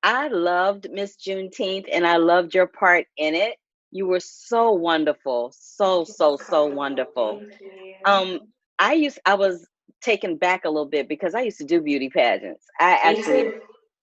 I loved Miss Juneteenth, and I loved your part in it. You were so wonderful, so Thank you, so so Carla. wonderful. Thank you. Um, I was taken back a little bit because I used to do beauty pageants. Me too.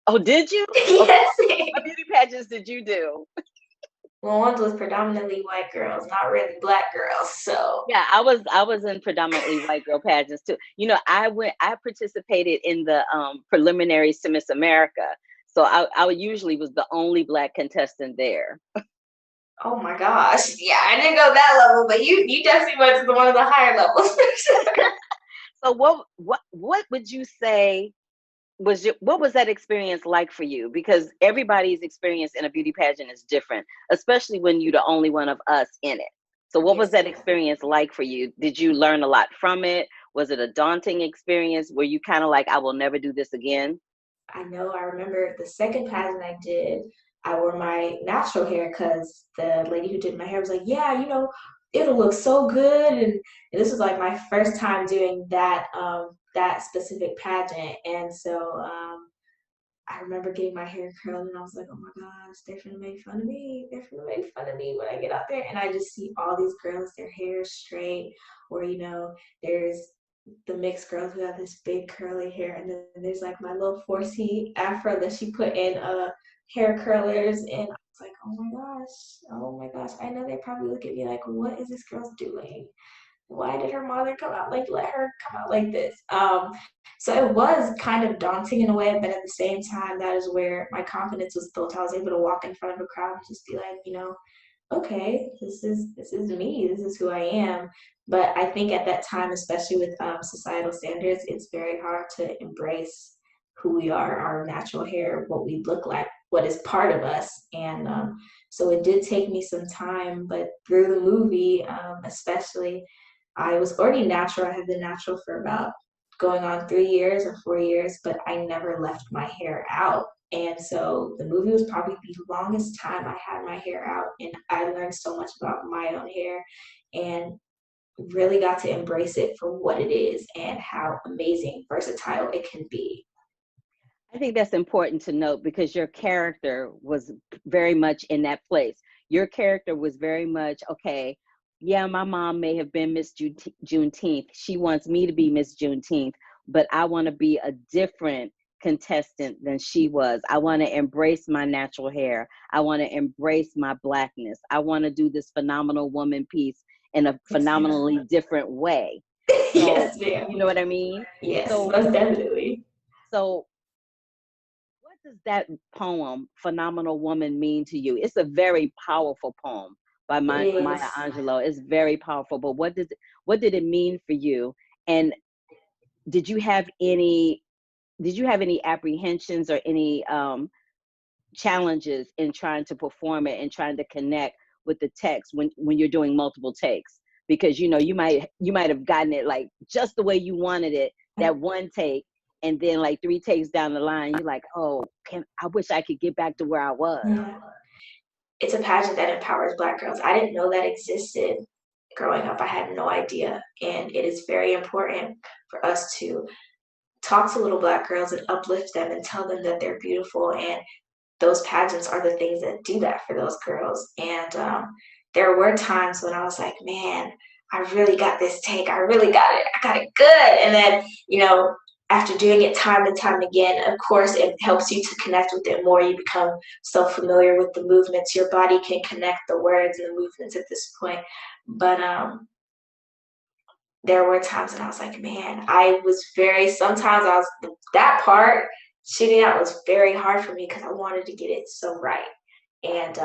Oh, did you? Okay, Yes. what beauty pageants did you do? Well, one was predominantly white girls, not really black girls. So, Yeah, I was in predominantly white girl pageants too. I participated in the preliminary Miss America. So I usually was the only black contestant there. oh my gosh, yeah, I didn't go that level, but you definitely went to one of the higher levels for sure. So what would you say what was that experience like for you? Because everybody's experience in a beauty pageant is different, especially when you're the only one of us in it. So what was Yes, that ma'am. experience like for you? Did you learn a lot from it? Was it a daunting experience? Were you kind of like, I will never do this again? I know. I remember the second pageant I did. I wore my natural hair because the lady who did my hair was like, "Yeah, it'll look so good." And this was like my first time doing that specific pageant, and so I remember getting my hair curled, and I was like, "Oh my gosh, they're gonna make fun of me. They're gonna make fun of me when I get out there." And I just see all these girls, their hair straight, or there's the mixed girls who have this big curly hair, and then there's like my little 4C afro that she put in hair curlers, and I was like, oh my gosh, I know they probably look at me like, what is this girl doing? Why did her mother come out like let her come out like this? So it was kind of daunting in a way, but at the same time, that is where my confidence was built. I was able to walk in front of a crowd and just be like, okay, this is me, this is who I am. But I think at that time, especially with societal standards, it's very hard to embrace who we are, our natural hair, what we look like, what is part of us. And so it did take me some time, but through the movie, especially, I was already natural. I had been natural for about going on 3 years or 4 years, but I never left my hair out. And so the movie was probably the longest time I had my hair out, and I learned so much about my own hair and really got to embrace it for what it is and how amazing, versatile it can be. I think that's important to note because your character was very much in that place. Your character was very much, okay, yeah, my mom may have been Miss Juneteenth. She wants me to be Miss Juneteenth, but I want to be a different contestant than she was. I want to embrace my natural hair. I want to embrace my blackness. I want to do this phenomenal woman piece in a Yes, ma'am. phenomenally different way. So, Yes, ma'am. you know what I mean? Yes, So, most definitely. so what does that poem, Phenomenal Woman, mean to you? It's a very powerful poem by It Maya is. Angelou. It's very powerful. But what did it mean for you? And did you have any apprehensions or any challenges in trying to perform it and trying to connect with the text when you're doing multiple takes? Because you might have gotten it like just the way you wanted it that one take, and then like three takes down the line you're like, oh, I wish I could get back to where I was. Yeah. It's a pageant that empowers Black girls. I didn't know that existed growing up. I had no idea. And it is very important for us to talk to little Black girls and uplift them and tell them that they're beautiful. And those pageants are the things that do that for those girls. And there were times when I was like, man, I really got this take. I really got it. I got it good. And then, after doing it time and time again, of course, it helps you to connect with it more. You become so familiar with the movements. Your body can connect the words and the movements at this point. But there were times when I was like, man, sometimes I was, that part, shooting out was very hard for me because I wanted to get it so right. And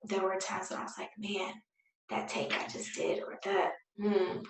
there were times when I was like, man, that take I just did, or that,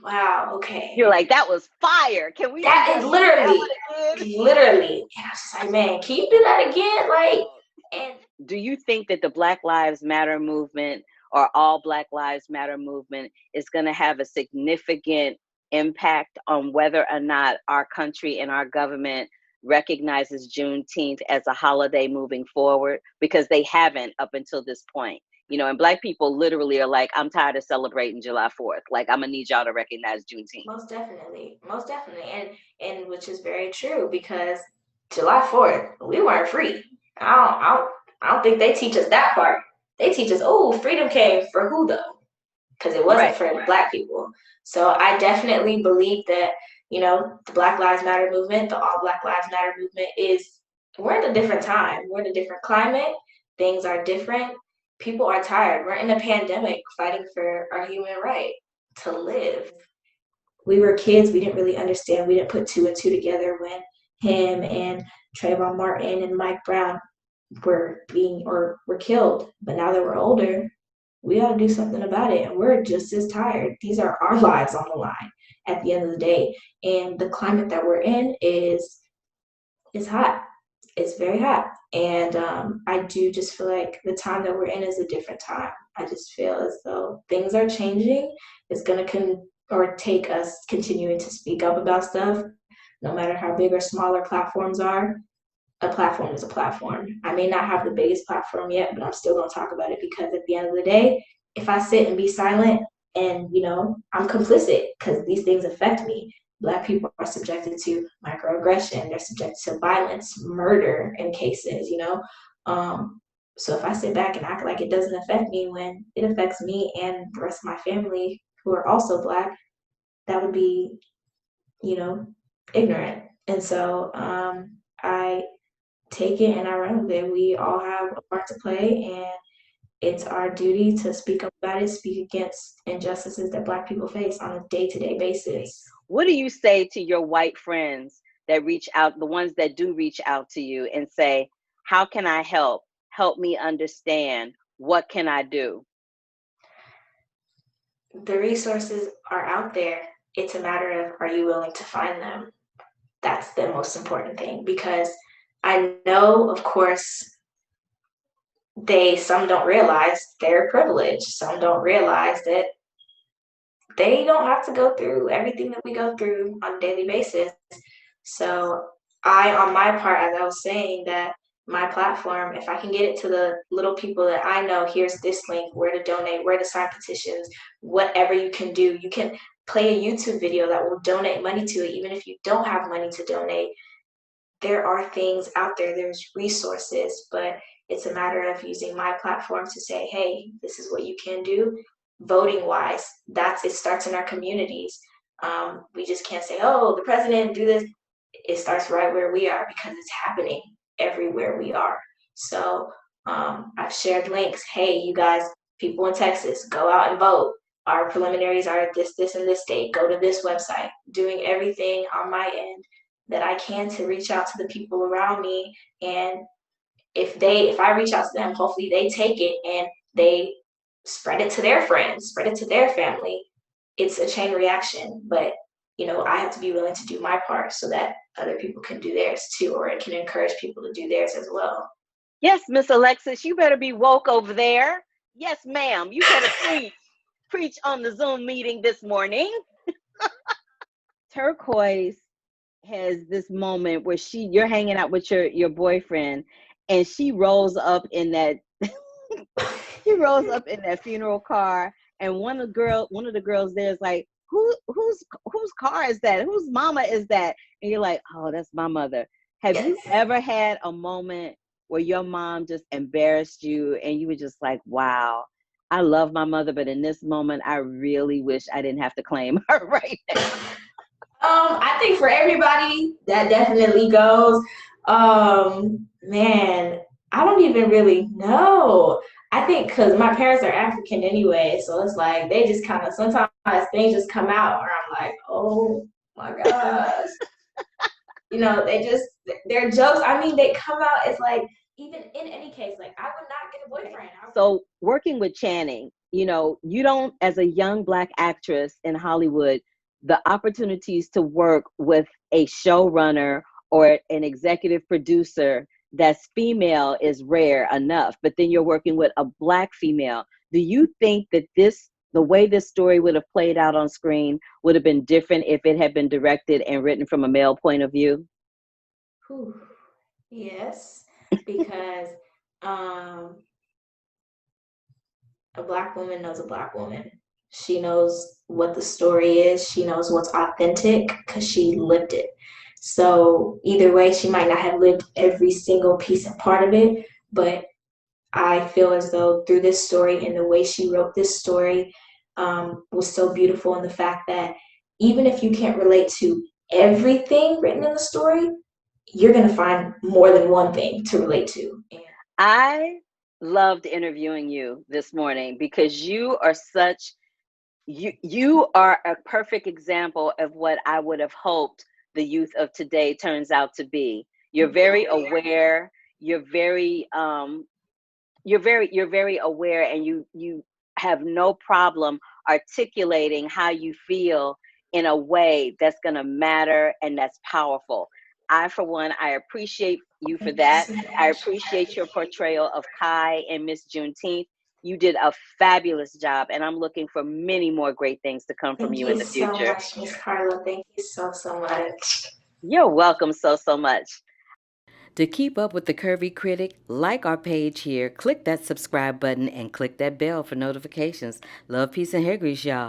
wow, okay. You're like, that was fire, can we do That is that literally, one again? literally. And I was just like, man, can you do that again? Like, and Do you think that the Black Lives Matter movement or all Black Lives Matter movement is going to have a significant impact on whether or not our country and our government recognizes Juneteenth as a holiday moving forward? Because they haven't up until this point. And Black people literally are like, I'm tired of celebrating July 4th. Like, I'm going to need y'all to recognize Juneteenth. most definitely, and which is very true because July 4th, we weren't free. I don't think they teach us that part. They teach us, oh, freedom came for who though? Because it wasn't Right. for the Black people. So I definitely believe that, you know, the Black Lives Matter movement, the All Black Lives Matter movement we're in a different time. We're in a different climate. Things are different. People are tired. We're in a pandemic fighting for our human right to live. We were kids. We didn't really understand. We didn't put two and two together when him and Trayvon Martin and Mike Brown were killed. But now that we're older, we got to do something about it. And we're just as tired. These are our lives on the line at the end of the day. And the climate that we're in is hot. It's very hot. And I do just feel like the time that we're in is a different time. I just feel as though things are changing. It's going to take us continuing to speak up about stuff, no matter how big or small our platforms are. A platform is a platform. I may not have the biggest platform yet, but I'm still going to talk about it because at the end of the day, if I sit and be silent and, you know, I'm complicit because these things affect me. Black people are subjected to microaggression. They're subjected to violence, murder in cases, you know. So if I sit back and act like it doesn't affect me when it affects me and the rest of my family who are also Black, that would be, you know, ignorant. And so I take it and I run with it. We all have a part to play, and it's our duty to speak up about it, speak against injustices that Black people face on a day-to-day basis. What do you say to your white friends that reach out, the ones that do reach out to you and say, how can I help? Help me understand. What can I do? The resources are out there. It's a matter of, are you willing to find them? That's the most important thing, because I know, of course, some don't realize their privilege. Some don't realize that they don't have to go through everything that we go through on a daily basis. So on my part, as I was saying, that my platform, if I can get it to the little people that I know, here's this link, where to donate, where to sign petitions, whatever you can do. You can play a YouTube video that will donate money to it, even if you don't have money to donate. There are things out there, there's resources, but it's a matter of using my platform to say, hey, this is what you can do. Voting wise, it starts in our communities. We just can't say, oh, the president do this. It starts right where we are, because it's happening everywhere we are. So I've shared links. Hey, you guys, people in Texas, go out and vote. Our preliminaries are this, and this date. Go to this website. Doing everything on my end that I can to reach out to the people around me. And if I reach out to them, hopefully they take it and they spread it to their friends, spread it to their family. It's a chain reaction, but you know, I have to be willing to do my part so that other people can do theirs too, or it can encourage people to do theirs as well. Yes, Miss Alexis, you better be woke over there. Yes, ma'am, you better preach on the Zoom meeting this morning. Turquoise has this moment where you're hanging out with your boyfriend, and she rolls up in that funeral car, and one of the girls there is like, whose car is that? Whose mama is that? And you're like, oh, that's my mother. Have you ever had a moment where your mom just embarrassed you and you were just like, wow, I love my mother, but in this moment, I really wish I didn't have to claim her right now? I think for everybody, that definitely goes. Man, I don't even really know. I think because my parents are African anyway, so it's like they just kind of, sometimes things just come out where I'm like, oh my gosh. You know, their jokes, I mean, they come out, it's like, even in any case, like, I would not get a boyfriend. So working with Channing, you know, you don't, as a young Black actress in Hollywood, the opportunities to work with a showrunner or an executive producer that's female is rare enough, but then you're working with a Black female. Do you think that the way this story would have played out on screen would have been different if it had been directed and written from a male point of view? Whew. Yes, because a Black woman knows a Black woman. She knows what the story is. She knows what's authentic because she lived it. So either way, she might not have lived every single piece and part of it, but I feel as though through this story and the way she wrote this story was so beautiful, in the fact that even if you can't relate to everything written in the story, you're going to find more than one thing to relate to. I loved interviewing you this morning because you are such you are a perfect example of what I would have hoped the youth of today turns out to be. You're very aware, you're very you're very aware, and you have no problem articulating how you feel in a way that's going to matter and that's powerful. I, for one, I appreciate you for that. I appreciate your portrayal of Kai and Miss Juneteenth. You did a fabulous job, and I'm looking for many more great things to come from Thank you you in the so future. much, Miss Carla. Thank you so much. You're welcome so much. To keep up with the Curvy Critic, like our page here, click that subscribe button, and click that bell for notifications. Love, peace, and hair grease, y'all.